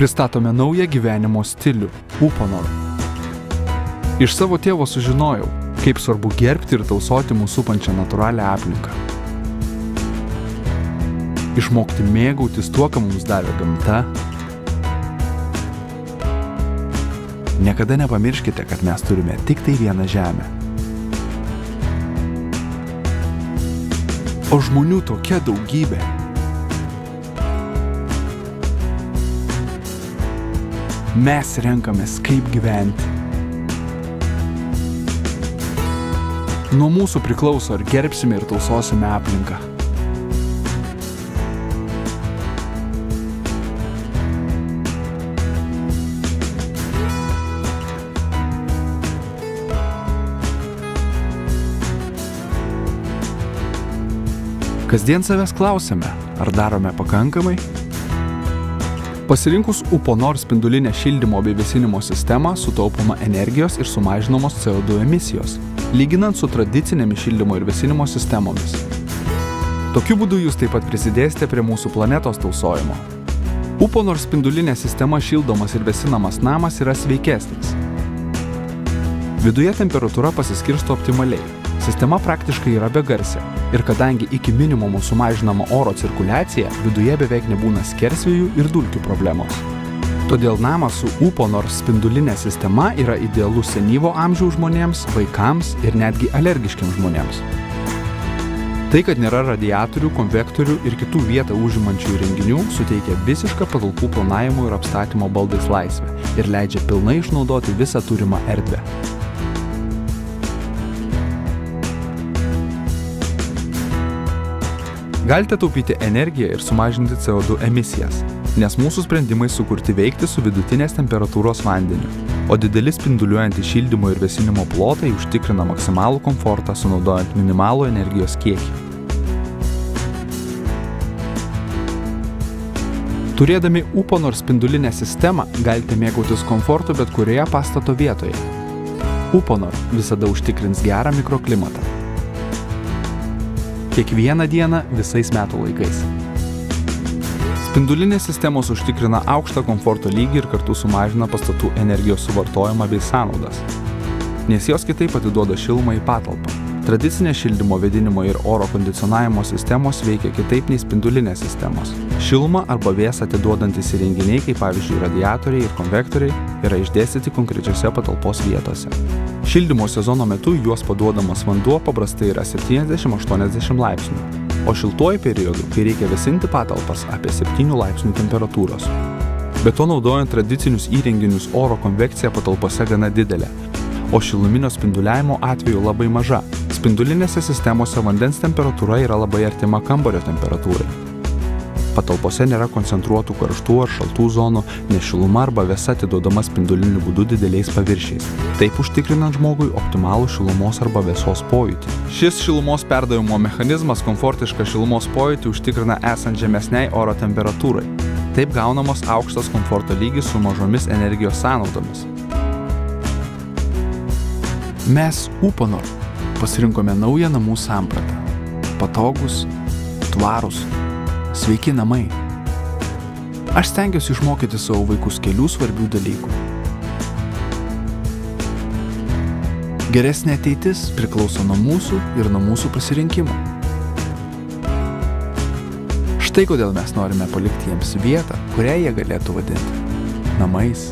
Pristatome naują gyvenimo stilių – Uponor. Iš savo tėvo sužinojau, kaip svarbu gerbti ir tausoti mūsų supančią natūralią aplinką. Išmokti mėgautis tuo, ką mums davė gamta. Niekada nepamirškite, kad mes turime tik tai vieną žemę. O žmonių tokia daugybė. Mes renkamės, kaip gyventi. Nuo mūsų priklauso, ar gerbsime ir tausosime aplinką. Kasdien savęs klausiame, ar darome pakankamai? Pasirinkus Uponor spindulinę šildymo bei vėsinimo sistemą sutaupoma energijos ir sumažinamos CO2 emisijos, lyginant su tradicinėmis šildymo ir vėsinimo sistemomis. Tokiu būdu jūs taip pat prisidėsite prie mūsų planetos tausojimo. Uponor spindulinė sistema šildomas ir vėsinamas namas yra sveikesnis. Viduje temperatūra pasiskirsto optimaliai. Sistema praktiškai yra begarsė ir kadangi iki minimumo sumažinama oro cirkuliacija, viduje beveik nebūna skersvėjų ir dulkių problemos. Todėl namas su Uponor spindulinė sistema yra idealus senyvo amžiaus žmonėms, vaikams ir netgi alergiškiams žmonėms. Tai, kad nėra radiatorių, konvektorių ir kitų vietą užimančių įrenginių, suteikia visišką patalpų planavimo ir apstatymo baldais laisvę ir leidžia pilnai išnaudoti visą turimą erdvę. Galite taupyti energiją ir sumažinti CO2 emisijas, nes mūsų sprendimai sukurti veikti su vidutinės temperatūros vandeniu, o dideli spinduliuojantys šildymo ir vėsinimo plotai užtikrina maksimalų komfortą sunaudojant minimalų energijos kiekį. Turėdami Uponor spindulinę sistemą galite mėgautis komfortu bet kurioje pastato vietoje. Uponor visada užtikrins gerą mikroklimatą. Kiekvieną dieną visais metų laikais. Spindulinės sistemos užtikrina aukštą komforto lygį ir kartu sumažina pastatų energijos suvartojimą bei sąnaudas, nes jos kitaip atiduoda šilumą į patalpą. Tradicinės šildymo, vėdinimo ir oro kondicionavimo sistemos veikia kitaip nei spindulinės sistemos. Šilumą arba vėsą atiduodantys įrenginiai, kaip pavyzdžiui radiatoriai ir konvektoriai, yra išdėstyti konkrečiose patalpos vietose. Šildymo sezono metu juos paduodamas vanduo paprastai yra 70-80 laipsnių, o šiltuoju periodu, kai reikia vėsinti patalpas, apie 7 laipsnių temperatūros. Be to, naudojant tradicinius įrenginius, oro konvekcija patalpose gana didelė, o šiluminio spinduliavimo atveju labai maža. Spindulinėse sistemose vandens temperatūra yra labai artima kambario temperatūrai. Patalpose nėra koncentruotų karštų ar šaltų zonų, nes šiluma arba vėsa atiduodama spinduliniu būdu dideliais paviršiais, taip užtikrinant žmogui optimalų šilumos arba vėsos pojūtį. Šis šilumos perdavimo mechanizmas komfortišką šilumos pojūtį užtikrina esant žemesniai oro temperatūrai. Taip gaunamas aukštas komforto lygis su mažomis energijos sąnaudomis. Mes Uponor pasirinkome naują namų sampratą. Patogus, tvarūs, sveiki namai. Aš stengiuosi išmokyti savo vaikus kelių svarbių dalykų. Geresnė ateitis priklauso nuo mūsų ir nuo mūsų pasirinkimų. Štai kodėl mes norime palikti jiems vietą, kurią jie galėtų vadinti namais.